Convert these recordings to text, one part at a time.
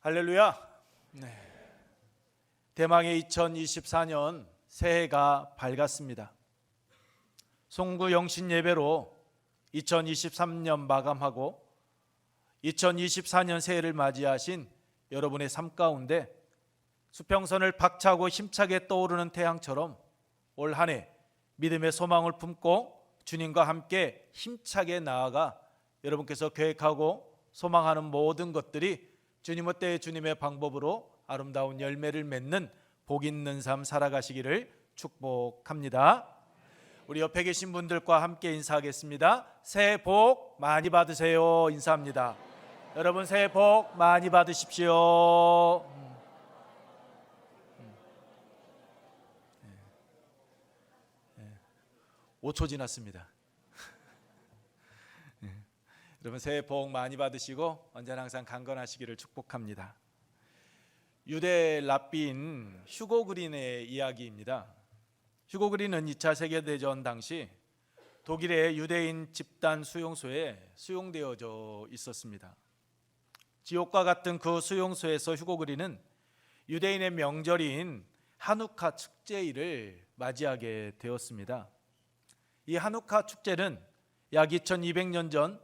할렐루야. 네. 대망의 2024년 새해가 밝았습니다. 송구 영신 예배로 2023년 마감하고 2024년 새해를 맞이하신 여러분의 삶 가운데 수평선을 박차고 힘차게 떠오르는 태양처럼 올 한 해 믿음의 소망을 품고 주님과 함께 힘차게 나아가 여러분께서 계획하고 소망하는 모든 것들이 주님의 때에 주님의 방법으로 아름다운 열매를 맺는 복 있는 삶 살아가시기를 축복합니다. 우리 옆에 계신 분들과 함께 인사하겠습니다. 새해 복 많이 받으세요. 인사합니다. 여러분 새해 복 많이 받으십시오. 5초 지났습니다. 여러분 새해 복 많이 받으시고 언제나 항상 강건하시기를 축복합니다. 유대 랍비인 휴고 그린의 이야기입니다. 휴고 그린은 2차 세계대전 당시 독일의 유대인 집단 수용소에 수용되어져 있었습니다. 지옥과 같은 그 수용소에서 휴고 그린은 유대인의 명절인 하누카 축제일을 맞이하게 되었습니다. 이 하누카 축제는 약 2200년 전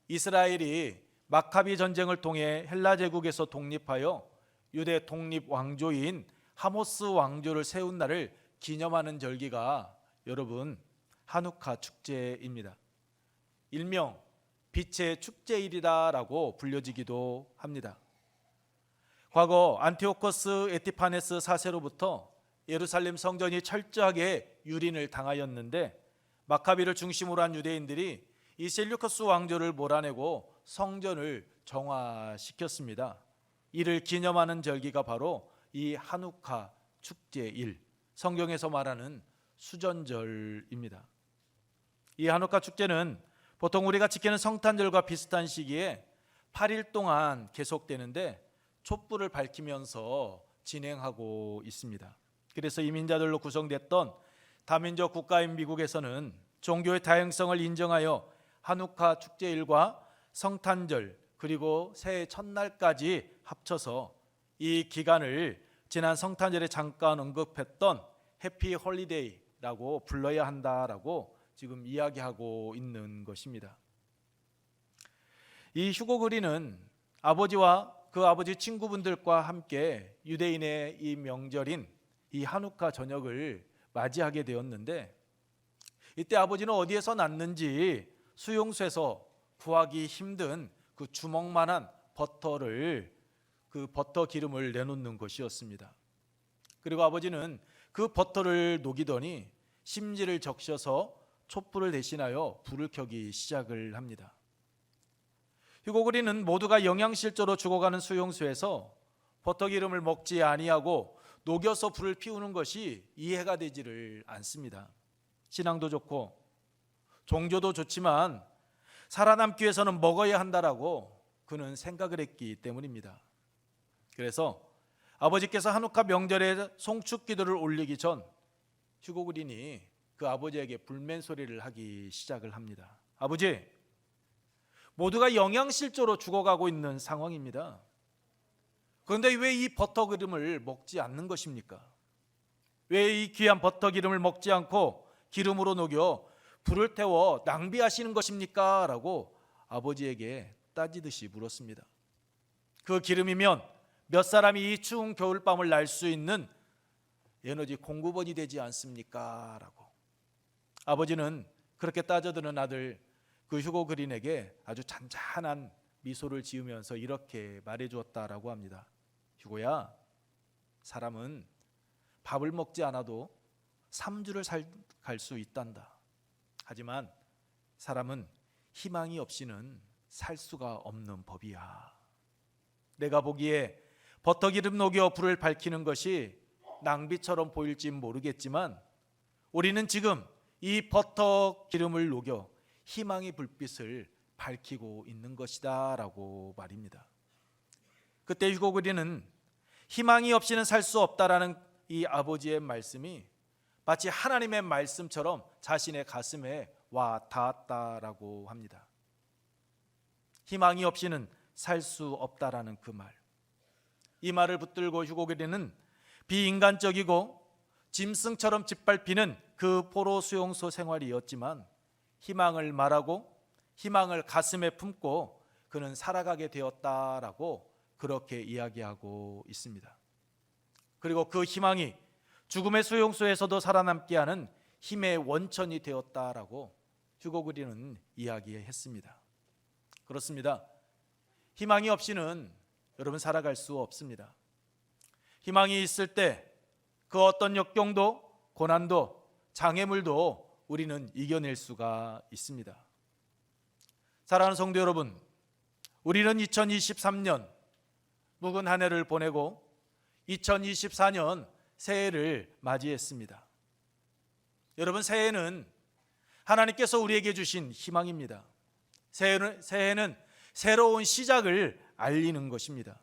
이스라엘이 마카비 전쟁을 통해 헬라 제국에서 독립하여 유대 독립 왕조인 하모스 왕조를 세운 날을 기념하는 절기가 여러분 하누카 축제입니다. 일명 빛의 축제일이라고 불려지기도 합니다. 과거 안티오코스 에티파네스 4세로부터 예루살렘 성전이 철저하게 유린을 당하였는데 마카비를 중심으로 한 유대인들이 이 셀류커스 왕조를 몰아내고 성전을 정화시켰습니다. 이를 기념하는 절기가 바로 이 하누카 축제일, 성경에서 말하는 수전절입니다. 이 하누카 축제는 보통 우리가 지키는 성탄절과 비슷한 시기에 8일 동안 계속되는데 촛불을 밝히면서 진행하고 있습니다. 그래서 이민자들로 구성됐던 다민족 국가인 미국에서는 종교의 다양성을 인정하여 하누카 축제일과 성탄절 그리고 새해 첫날까지 합쳐서 이 기간을 지난 성탄절에 잠깐 언급했던 해피 홀리데이라고 불러야 한다라고 지금 이야기하고 있는 것입니다. 이 휴고 그린은 아버지와 그 아버지 친구분들과 함께 유대인의 이 명절인 이 하누카 저녁을 맞이하게 되었는데 이때 아버지는 어디에서 났는지 수용소에서 구하기 힘든 그 주먹만한 그 버터 기름을 내놓는 것이었습니다. 그리고 아버지는 그 버터를 녹이더니 심지를 적셔서 촛불을 대신하여 불을 켜기 시작을 합니다. 휴고 그린은 모두가 영양실조로 죽어가는 수용소에서 버터 기름을 먹지 아니하고 녹여서 불을 피우는 것이 이해가 되지를 않습니다. 신앙도 좋고 종교도 좋지만 살아남기 위해서는 먹어야 한다라고 그는 생각을 했기 때문입니다. 그래서 아버지께서 하누카 명절에 송축 기도를 올리기 전 휴고 그린이 그 아버지에게 불멘 소리를 하기 시작을 합니다. 아버지, 모두가 영양실조로 죽어가고 있는 상황입니다. 그런데 왜 이 버터 기름을 먹지 않는 것입니까? 왜 이 귀한 버터 기름을 먹지 않고 기름으로 녹여 불을 태워 낭비하시는 것입니까? 라고 아버지에게 따지듯이 물었습니다. 그 기름이면 몇 사람이 이 추운 겨울밤을 날 수 있는 에너지 공급원이 되지 않습니까? 라고. 아버지는 그렇게 따져드는 아들 그 휴고 그린에게 아주 잔잔한 미소를 지으면서 이렇게 말해주었다라고 합니다. 휴고야, 사람은 밥을 먹지 않아도 3주를 갈 수 있단다. 하지만 사람은 희망이 없이는 살 수가 없는 법이야. 내가 보기에 버터기름 녹여 불을 밝히는 것이 낭비처럼 보일지 모르겠지만 우리는 지금 이 버터기름을 녹여 희망의 불빛을 밝히고 있는 것이다 라고 말입니다. 그때 휴고 그린은 희망이 없이는 살 수 없다라는 이 아버지의 말씀이 마치 하나님의 말씀처럼 자신의 가슴에 와 닿았다라고 합니다. 희망이 없이는 살 수 없다라는 그 말. 이마를 붙들고 휴고기리는 비인간적이고 짐승처럼 짓밟히는 그 포로 수용소 생활이었지만 희망을 말하고 희망을 가슴에 품고 그는 살아가게 되었다라고 그렇게 이야기하고 있습니다. 그리고 그 희망이 죽음의 수용소에서도 살아남게 하는 힘의 원천이 되었다라고 휴고그리는 이야기했습니다. 그렇습니다. 희망이 없이는 여러분 살아갈 수 없습니다. 희망이 있을 때 그 어떤 역경도 고난도 장애물도 우리는 이겨낼 수가 있습니다. 사랑하는 성도 여러분, 우리는 2023년 묵은 한 해를 보내고 2024년 새해를 맞이했습니다. 여러분, 새해는 하나님께서 우리에게 주신 희망입니다. 새해는 새로운 시작을 알리는 것입니다.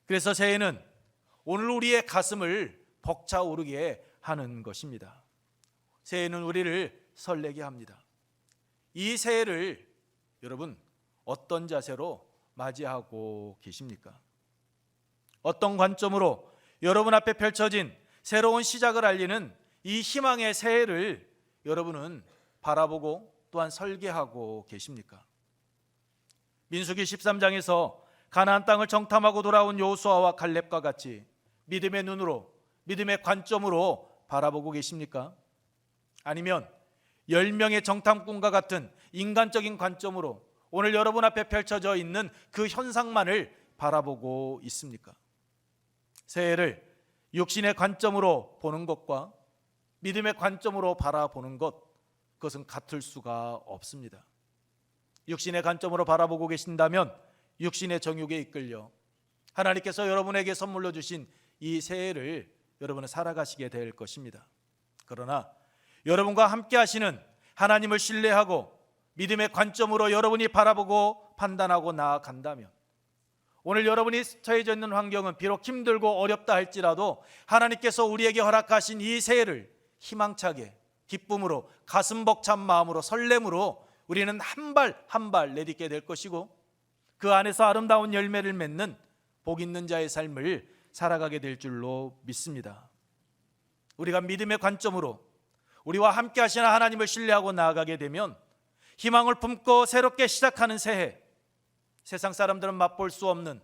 그래서 새해는 오늘 우리의 가슴을 벅차오르게 하는 것입니다. 새해는 우리를 설레게 합니다. 이 새해를 여러분 어떤 자세로 맞이하고 계십니까? 어떤 관점으로 여러분 앞에 펼쳐진 새로운 시작을 알리는 이 희망의 새해를 여러분은 바라보고 또한 설계하고 계십니까? 민수기 13장에서 가나안 땅을 정탐하고 돌아온 여호수아와 갈렙과 같이 믿음의 눈으로, 믿음의 관점으로 바라보고 계십니까? 아니면 10명의 정탐꾼과 같은 인간적인 관점으로 오늘 여러분 앞에 펼쳐져 있는 그 현상만을 바라보고 있습니까? 새해를 육신의 관점으로 보는 것과 믿음의 관점으로 바라보는 것, 그것은 같을 수가 없습니다. 육신의 관점으로 바라보고 계신다면 육신의 정욕에 이끌려 하나님께서 여러분에게 선물로 주신 이 새해를 여러분은 살아가시게 될 것입니다. 그러나 여러분과 함께 하시는 하나님을 신뢰하고 믿음의 관점으로 여러분이 바라보고 판단하고 나아간다면 오늘 여러분이 처해져 있는 환경은 비록 힘들고 어렵다 할지라도 하나님께서 우리에게 허락하신 이 새해를 희망차게 기쁨으로 가슴 벅찬 마음으로 설렘으로 우리는 한 발 한 발 내딛게 될 것이고 그 안에서 아름다운 열매를 맺는 복 있는 자의 삶을 살아가게 될 줄로 믿습니다. 우리가 믿음의 관점으로 우리와 함께 하시는 하나님을 신뢰하고 나아가게 되면 희망을 품고 새롭게 시작하는 새해, 세상 사람들은 맛볼 수 없는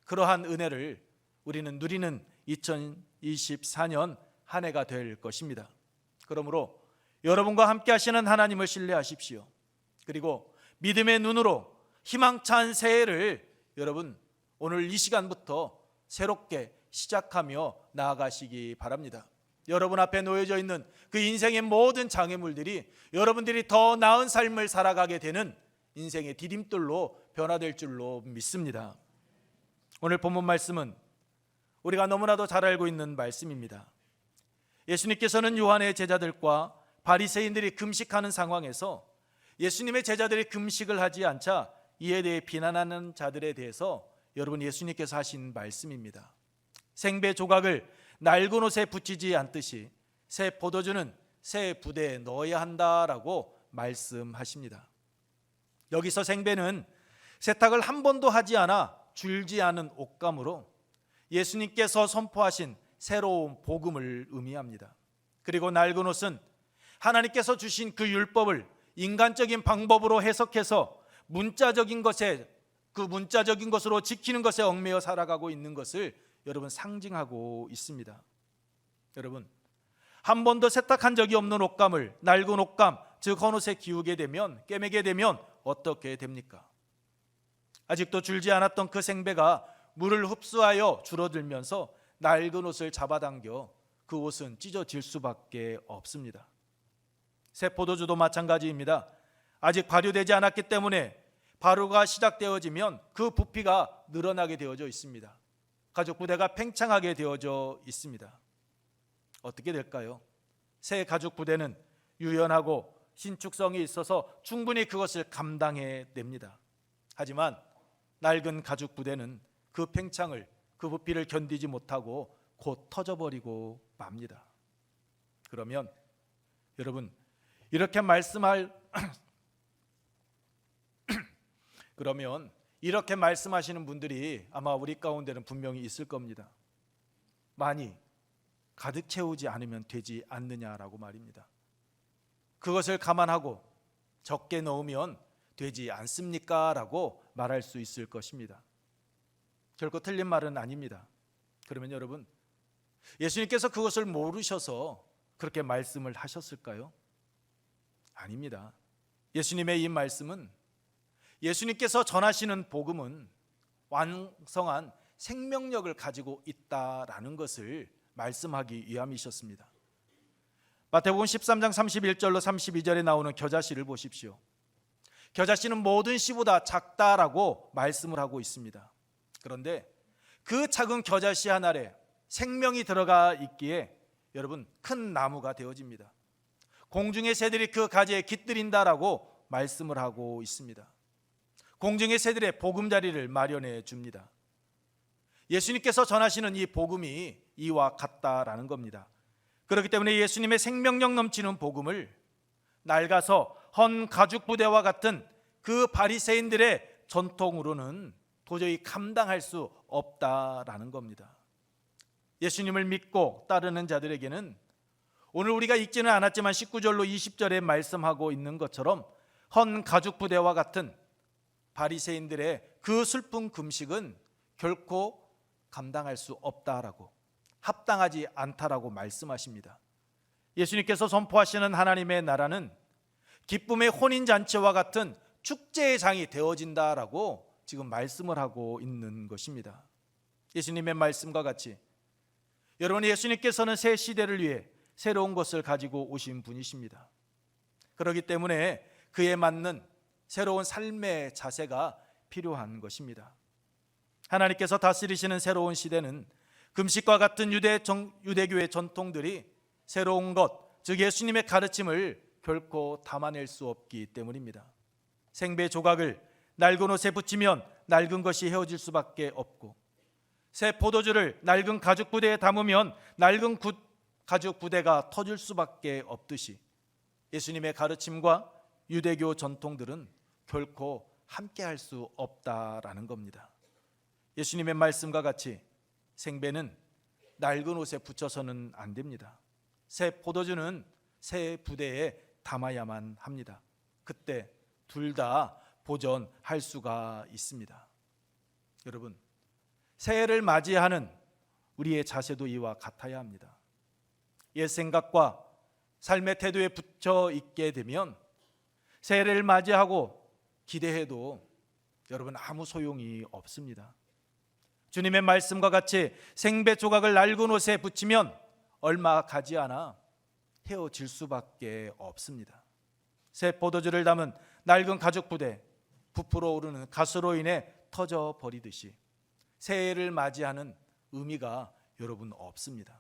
그러한 은혜를 우리는 누리는 2024년 한 해가 될 것입니다. 그러므로 여러분과 함께 하시는 하나님을 신뢰하십시오. 그리고 믿음의 눈으로 희망찬 새해를 여러분 오늘 이 시간부터 새롭게 시작하며 나아가시기 바랍니다. 여러분 앞에 놓여져 있는 그 인생의 모든 장애물들이 여러분들이 더 나은 삶을 살아가게 되는 인생의 디딤돌로 변화될 줄로 믿습니다. 오늘 본문 말씀은 우리가 너무나도 잘 알고 있는 말씀입니다. 예수님께서는 요한의 제자들과 바리새인들이 금식하는 상황에서 예수님의 제자들이 금식을 하지 않자 이에 대해 비난하는 자들에 대해서 여러분 예수님께서 하신 말씀입니다. 생배 조각을 낡은 옷에 붙이지 않듯이 새 포도주는 새 부대에 넣어야 한다라고 말씀하십니다. 여기서 생배는 세탁을 한 번도 하지 않아 줄지 않은 옷감으로 예수님께서 선포하신 새로운 복음을 의미합니다. 그리고 낡은 옷은 하나님께서 주신 그 율법을 인간적인 방법으로 해석해서 문자적인 것으로 지키는 것에 얽매여 살아가고 있는 것을 여러분 상징하고 있습니다. 여러분 한 번도 세탁한 적이 없는 옷감을 낡은 옷감 즉 헌옷에 꿰매게 되면 어떻게 됩니까? 아직도 줄지 않았던 그 생배가 물을 흡수하여 줄어들면서 낡은 옷을 잡아당겨 그 옷은 찢어질 수밖에 없습니다. 새 포도주도 마찬가지입니다. 아직 발효되지 않았기 때문에 발효가 시작되어지면 그 부피가 늘어나게 되어져 있습니다. 가죽 부대가 팽창하게 되어져 있습니다. 어떻게 될까요? 새 가죽 부대는 유연하고 신축성이 있어서 충분히 그것을 감당해냅니다. 하지만 낡은 가죽 부대는 그 팽창을, 그 부피를 견디지 못하고 곧 터져버리고 맙니다. 그러면 여러분 이렇게 말씀할 그러면 이렇게 말씀하시는 분들이 아마 우리 가운데는 분명히 있을 겁니다. 많이 가득 채우지 않으면 되지 않느냐라고 말입니다. 그것을 감안하고 적게 넣으면 되지 않습니까? 라고 말할 수 있을 것입니다. 결코 틀린 말은 아닙니다. 그러면 여러분, 예수님께서 그것을 모르셔서 그렇게 말씀을 하셨을까요? 아닙니다. 예수님의 이 말씀은, 예수님께서 전하시는 복음은 완성한 생명력을 가지고 있다라는 것을 말씀하기 위함이셨습니다. 마태복음 13장 31절로 32절에 나오는 겨자씨를 보십시오. 겨자씨는 모든 씨보다 작다라고 말씀을 하고 있습니다. 그런데 그 작은 겨자씨 한 알에 생명이 들어가 있기에 여러분, 큰 나무가 되어집니다. 공중의 새들이 그 가지에 깃들인다라고 말씀을 하고 있습니다. 공중의 새들의 보금자리를 마련해 줍니다. 예수님께서 전하시는 이 복음이 이와 같다라는 겁니다. 그렇기 때문에 예수님의 생명력 넘치는 복음을 낡아서 헌 가죽 부대와 같은 그 바리새인들의 전통으로는 도저히 감당할 수 없다라는 겁니다. 예수님을 믿고 따르는 자들에게는 오늘 우리가 읽지는 않았지만 19절로 20절에 말씀하고 있는 것처럼 헌 가죽 부대와 같은 바리새인들의 그 슬픈 금식은 결코 감당할 수 없다라고, 합당하지 않다라고 말씀하십니다. 예수님께서 선포하시는 하나님의 나라는 기쁨의 혼인잔치와 같은 축제의 장이 되어진다라고 지금 말씀을 하고 있는 것입니다. 예수님의 말씀과 같이 여러분, 예수님께서는 새 시대를 위해 새로운 것을 가지고 오신 분이십니다. 그렇기 때문에 그에 맞는 새로운 삶의 자세가 필요한 것입니다. 하나님께서 다스리시는 새로운 시대는 금식과 같은 유대교의 전통들이 새로운 것, 즉 예수님의 가르침을 결코 담아낼 수 없기 때문입니다. 생배 조각을 낡은 옷에 붙이면 낡은 것이 헤어질 수밖에 없고, 새 포도주를 낡은 가죽 부대에 담으면 낡은 가죽 부대가 터질 수밖에 없듯이 예수님의 가르침과 유대교 전통들은 결코 함께할 수 없다라는 겁니다. 예수님의 말씀과 같이 생배는 낡은 옷에 붙여서는 안 됩니다. 새 포도주는 새 부대에 담아야만 합니다. 그때 둘 다 보존할 수가 있습니다. 여러분, 새해를 맞이하는 우리의 자세도 이와 같아야 합니다. 옛 생각과 삶의 태도에 붙여 있게 되면 새해를 맞이하고 기대해도 여러분 아무 소용이 없습니다. 주님의 말씀과 같이 생배 조각을 낡은 옷에 붙이면 얼마 가지 않아 헤어질 수밖에 없습니다. 새 포도주를 담은 낡은 가죽 부대, 부풀어 오르는 가스로 인해 터져 버리듯이 새해를 맞이하는 의미가 여러분 없습니다.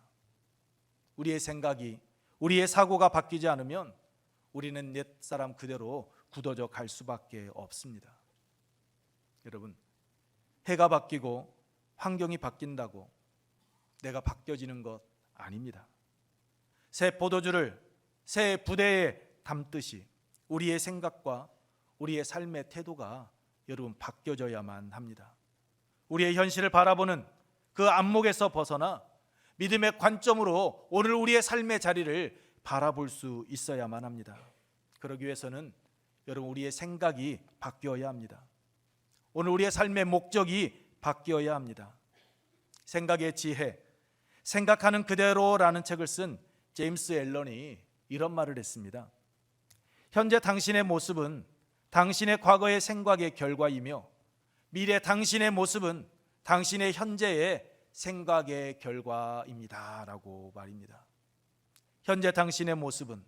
우리의 생각이, 우리의 사고가 바뀌지 않으면 우리는 옛사람 그대로 굳어져 갈 수밖에 없습니다. 여러분, 해가 바뀌고 환경이 바뀐다고 내가 바뀌어지는 것 아닙니다. 새 포도주를 새 부대에 담듯이 우리의 생각과 우리의 삶의 태도가 여러분 바뀌어져야만 합니다. 우리의 현실을 바라보는 그 안목에서 벗어나 믿음의 관점으로 오늘 우리의 삶의 자리를 바라볼 수 있어야만 합니다. 그러기 위해서는 여러분 우리의 생각이 바뀌어야 합니다. 오늘 우리의 삶의 목적이 바뀌어야 합니다. 생각의 지혜, 생각하는 그대로라는 책을 쓴 제임스 앨런이 이런 말을 했습니다. 현재 당신의 모습은 당신의 과거의 생각의 결과이며 미래 당신의 모습은 당신의 현재의 생각의 결과입니다 라고 말입니다. 현재 당신의 모습은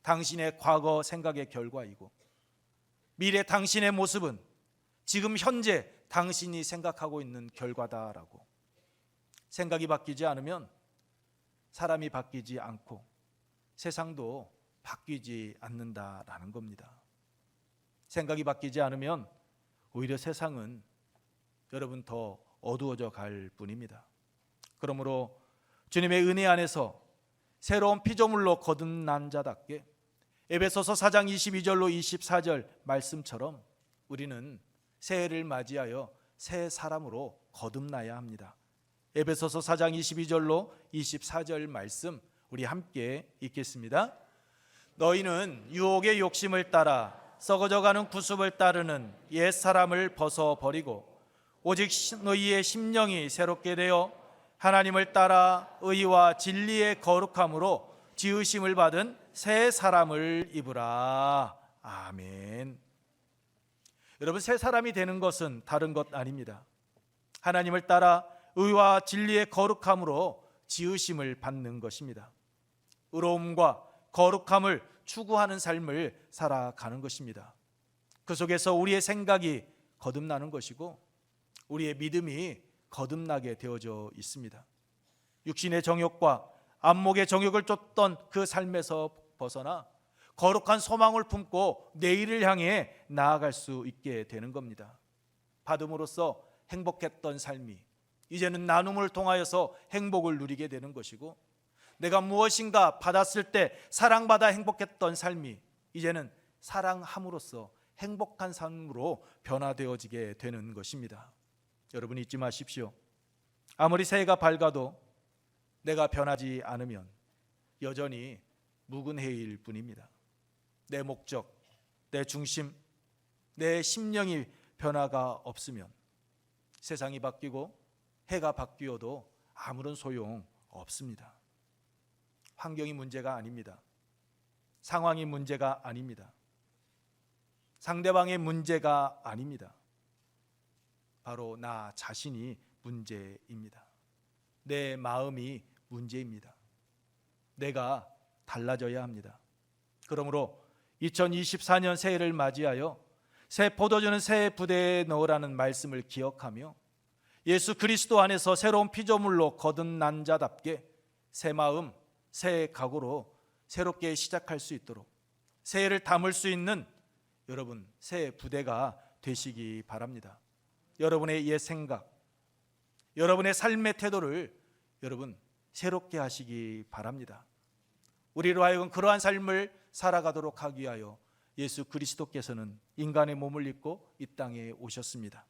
당신의 과거 생각의 결과이고 미래 당신의 모습은 지금 현재 당신이 생각하고 있는 결과다라고. 생각이 바뀌지 않으면 사람이 바뀌지 않고 세상도 바뀌지 않는다라는 겁니다. 생각이 바뀌지 않으면 오히려 세상은 여러분 더 어두워져 갈 뿐입니다. 그러므로 주님의 은혜 안에서 새로운 피조물로 거듭난 자답게 에베소서 4장 22절로 24절 말씀처럼 우리는 새해를 맞이하여 새 사람으로 거듭나야 합니다. 에베소서 4장 22절로 24절 말씀 우리 함께 읽겠습니다. 너희는 유혹의 욕심을 따라 썩어져가는 구습을 따르는 옛 사람을 벗어버리고 오직 너희의 심령이 새롭게 되어 하나님을 따라 의와 진리의 거룩함으로 지으심을 받은 새 사람을 입으라. 아멘. 여러분, 새 사람이 되는 것은 다른 것 아닙니다. 하나님을 따라 의와 진리의 거룩함으로 지으심을 받는 것입니다. 의로움과 거룩함을 추구하는 삶을 살아가는 것입니다. 그 속에서 우리의 생각이 거듭나는 것이고 우리의 믿음이 거듭나게 되어져 있습니다. 육신의 정욕과 안목의 정욕을 쫓던 그 삶에서 벗어나 거룩한 소망을 품고 내일을 향해 나아갈 수 있게 되는 겁니다. 받음으로써 행복했던 삶이 이제는 나눔을 통하여서 행복을 누리게 되는 것이고, 내가 무엇인가 받았을 때 사랑받아 행복했던 삶이 이제는 사랑함으로써 행복한 삶으로 변화되어지게 되는 것입니다. 여러분, 잊지 마십시오. 아무리 새해가 밝아도 내가 변하지 않으면 여전히 묵은 해일 뿐입니다. 내 목적, 내 중심, 내 심령이 변화가 없으면 세상이 바뀌고 해가 바뀌어도 아무런 소용 없습니다. 환경이 문제가 아닙니다. 상황이 문제가 아닙니다. 상대방의 문제가 아닙니다. 바로 나 자신이 문제입니다. 내 마음이 문제입니다. 내가 달라져야 합니다. 그러므로 2024년 새해를 맞이하여 새 포도주는 새 부대에 넣으라는 말씀을 기억하며 예수 그리스도 안에서 새로운 피조물로 거듭난 자답게 새 마음, 새 각오로 새롭게 시작할 수 있도록 새해를 담을 수 있는 여러분 새 부대가 되시기 바랍니다. 여러분의 옛 생각, 여러분의 삶의 태도를 여러분 새롭게 하시기 바랍니다. 우리로 하여금 그러한 삶을 살아가도록 하기 위하여 예수 그리스도께서는 인간의 몸을 입고 이 땅에 오셨습니다.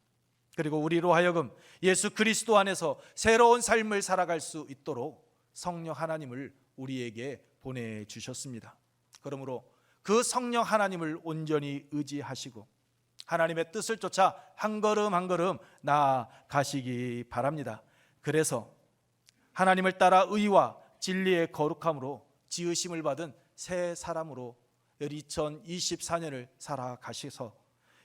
그리고 우리로 하여금 예수 그리스도 안에서 새로운 삶을 살아갈 수 있도록 성령 하나님을 우리에게 보내주셨습니다. 그러므로 그 성령 하나님을 온전히 의지하시고 하나님의 뜻을 쫓아 한 걸음 한 걸음 나아가시기 바랍니다. 그래서 하나님을 따라 의와 진리의 거룩함으로 지으심을 받은 새 사람으로 2024년을 살아가셔서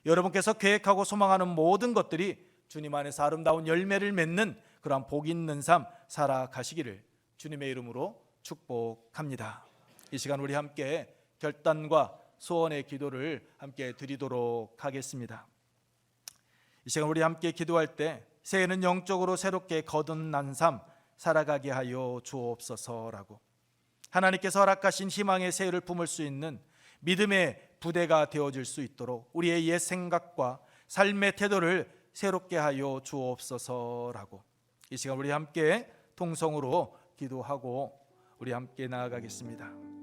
여러분께서 계획하고 소망하는 모든 것들이 주님 안에서 아름다운 열매를 맺는 그러한 복 있는 삶 살아가시기를 주님의 이름으로 축복합니다. 이 시간 우리 함께 결단과 소원의 기도를 함께 드리도록 하겠습니다. 이 시간 우리 함께 기도할 때 새해는 영적으로 새롭게 거듭난 삶 살아가게 하여 주옵소서라고 하나님께서 허락하신 희망의 새해를 품을 수 있는 믿음의 부대가 되어질 수 있도록 우리의 옛 생각과 삶의 태도를 새롭게 하여 주옵소서라고 이 시간 우리 함께 통성으로 기도하고 우리 함께 나아가겠습니다.